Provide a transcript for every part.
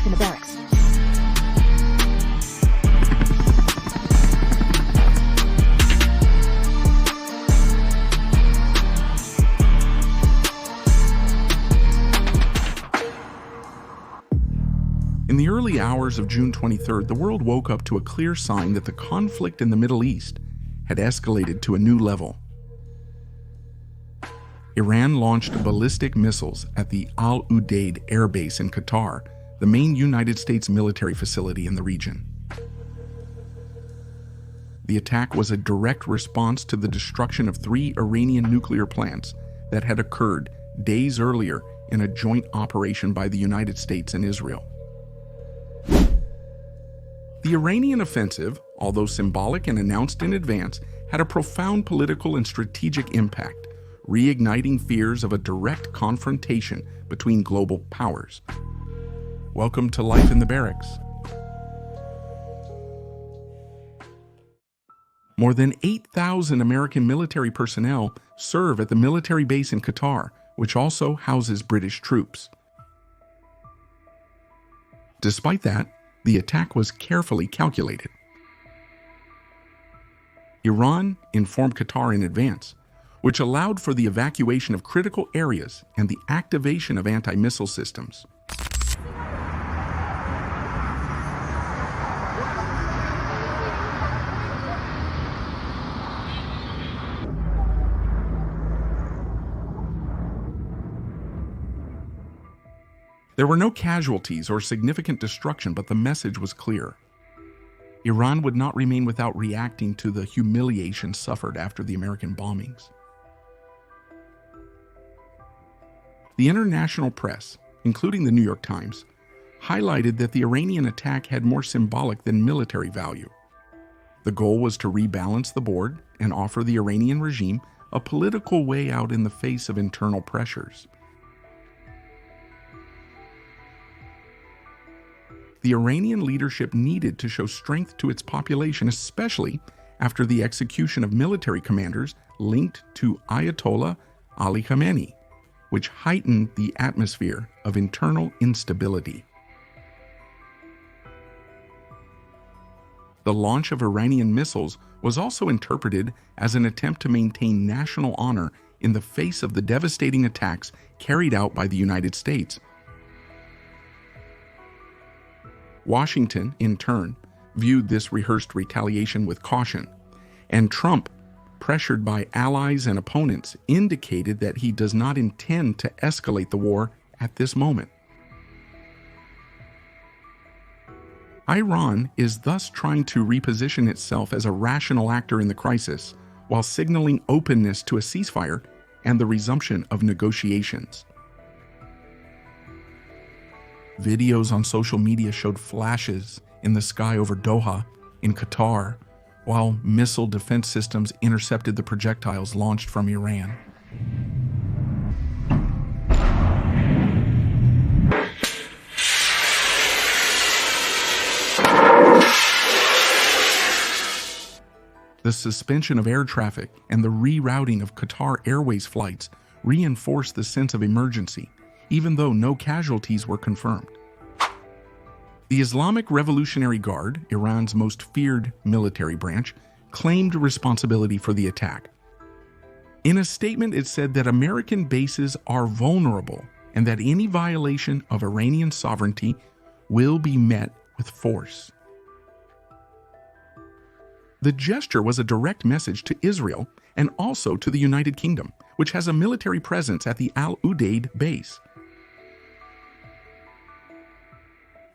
life in the barracks. In the early hours of June 23rd, the world woke up to a clear sign that the conflict in the Middle East had escalated to a new level. Iran launched ballistic missiles at the Al-Udeid air base in Qatar, the main United States military facility in the region. The attack was a direct response to the destruction of 3 Iranian nuclear plants that had occurred days earlier in a joint operation by the United States and Israel. The Iranian offensive, although symbolic and announced in advance, had a profound political and strategic impact, reigniting fears of a direct confrontation between global powers. Welcome to Life in the Barracks. More than 8,000 American military personnel serve at the military base in Qatar, which also houses British troops. Despite that, the attack was carefully calculated. Iran informed Qatar in advance, which allowed for the evacuation of critical areas and the activation of anti-missile systems. There were no casualties or significant destruction, but the message was clear. Iran would not remain without reacting to the humiliation suffered after the American bombings. The international press, including the New York Times, highlighted that the Iranian attack had more symbolic than military value. The goal was to rebalance the board and offer the Iranian regime a political way out in the face of internal pressures. The Iranian leadership needed to show strength to its population, especially after the execution of military commanders linked to Ayatollah Ali Khamenei, which heightened the atmosphere of internal instability. The launch of Iranian missiles was also interpreted as an attempt to maintain national honor in the face of the devastating attacks carried out by the United States. Washington, in turn, viewed this rehearsed retaliation with caution, and Trump, pressured by allies and opponents, indicated that he does not intend to escalate the war at this moment. Iran is thus trying to reposition itself as a rational actor in the crisis, while signaling openness to a ceasefire and the resumption of negotiations. Videos on social media showed flashes in the sky over Doha, in Qatar, while missile defense systems intercepted the projectiles launched from Iran. The suspension of air traffic and the rerouting of Qatar Airways flights reinforced the sense of emergency, even though no casualties were confirmed. The Islamic Revolutionary Guard, Iran's most feared military branch, claimed responsibility for the attack. In a statement, it said that American bases are vulnerable and that any violation of Iranian sovereignty will be met with force. The gesture was a direct message to Israel and also to the United Kingdom, which has a military presence at the Al-Udeid base.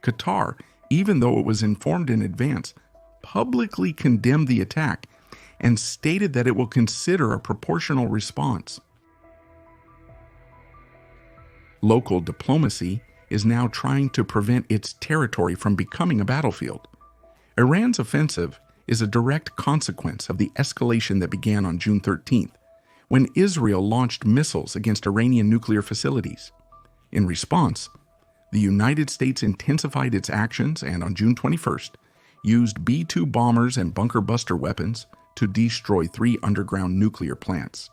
Qatar, even though it was informed in advance, publicly condemned the attack and stated that it will consider a proportional response. Local diplomacy is now trying to prevent its territory from becoming a battlefield. Iran's offensive is a direct consequence of the escalation that began on June 13th, when Israel launched missiles against Iranian nuclear facilities. In response, the United States intensified its actions and on June 21st used B-2 bombers and bunker buster weapons to destroy 3 underground nuclear plants.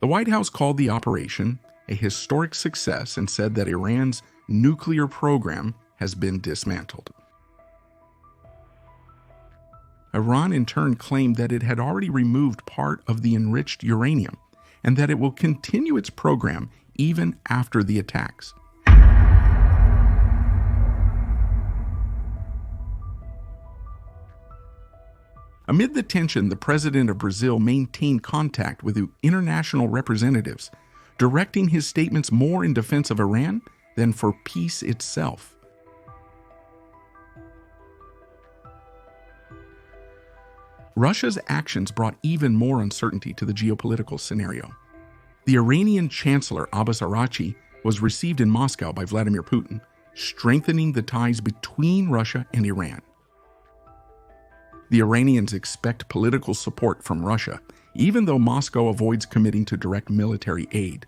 The White House called the operation a historic success and said that Iran's nuclear program has been dismantled. Iran in turn claimed that it had already removed part of the enriched uranium and that it will continue its program even after the attacks. Amid the tension, the president of Brazil maintained contact with international representatives, directing his statements more in defense of Iran than for peace itself. Russia's actions brought even more uncertainty to the geopolitical scenario. The Iranian Chancellor Abbas Araghchi was received in Moscow by Vladimir Putin, strengthening the ties between Russia and Iran. The Iranians expect political support from Russia, even though Moscow avoids committing to direct military aid.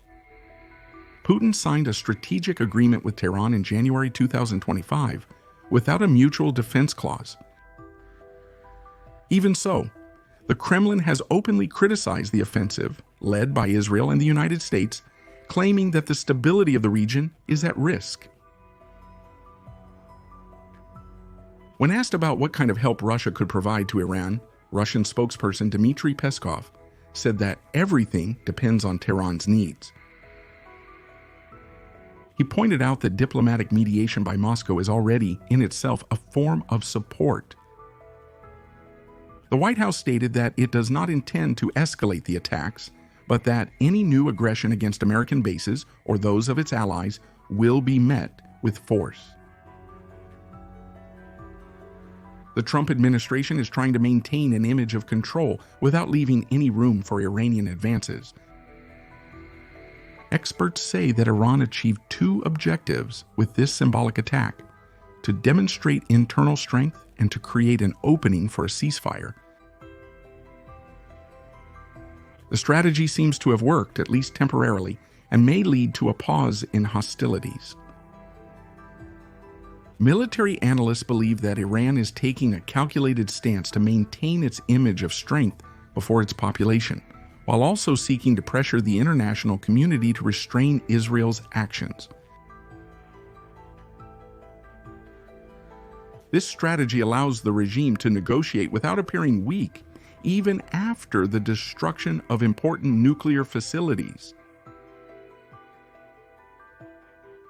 Putin signed a strategic agreement with Tehran in January 2025 without a mutual defense clause. Even so, the Kremlin has openly criticized the offensive led by Israel and the United States, claiming that the stability of the region is at risk. When asked about what kind of help Russia could provide to Iran, Russian spokesperson Dmitry Peskov said that everything depends on Tehran's needs. He pointed out that diplomatic mediation by Moscow is already, in itself, a form of support. The White House stated that it does not intend to escalate the attacks, but that any new aggression against American bases or those of its allies will be met with force. The Trump administration is trying to maintain an image of control without leaving any room for Iranian advances. Experts say that Iran achieved two objectives with this symbolic attack: to demonstrate internal strength and to create an opening for a ceasefire. The strategy seems to have worked, at least temporarily, and may lead to a pause in hostilities. Military analysts believe that Iran is taking a calculated stance to maintain its image of strength before its population, while also seeking to pressure the international community to restrain Israel's actions. This strategy allows the regime to negotiate without appearing weak, even after the destruction of important nuclear facilities.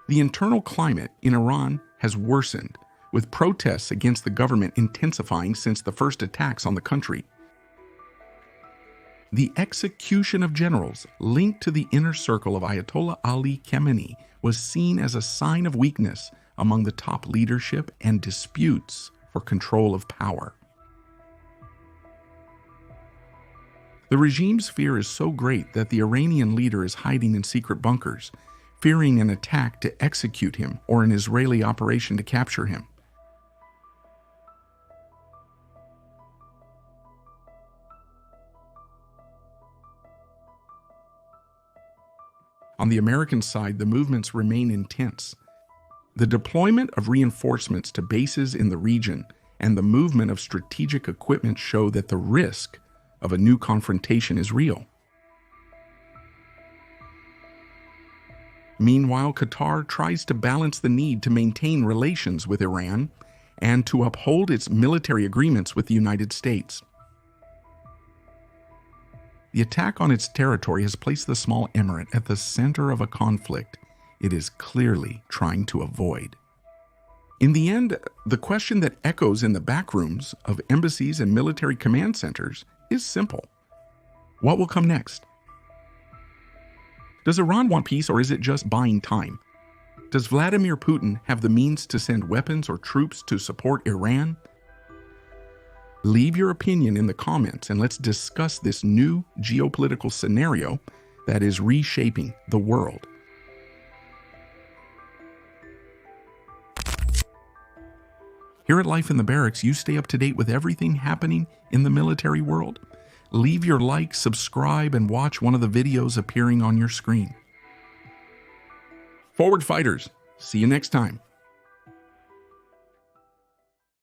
The internal climate in Iran has worsened, with protests against the government intensifying since the first attacks on the country. The execution of generals linked to the inner circle of Ayatollah Ali Khamenei was seen as a sign of weakness among the top leadership and disputes for control of power. The regime's fear is so great that the Iranian leader is hiding in secret bunkers, fearing an attack to execute him or an Israeli operation to capture him. On the American side, the movements remain intense. The deployment of reinforcements to bases in the region and the movement of strategic equipment show that the risk of a new confrontation is real. Meanwhile, Qatar tries to balance the need to maintain relations with Iran and to uphold its military agreements with the United States. The attack on its territory has placed the small emirate at the center of a conflict it is clearly trying to avoid. In the end, the question that echoes in the backrooms of embassies and military command centers is simple. What will come next? Does Iran want peace, or is it just buying time? Does Vladimir Putin have the means to send weapons or troops to support Iran? Leave your opinion in the comments and let's discuss this new geopolitical scenario that is reshaping the world. Here at Life in the Barracks, you stay up to date with everything happening in the military world. Leave your like, subscribe, and watch one of the videos appearing on your screen. Forward fighters, see you next time.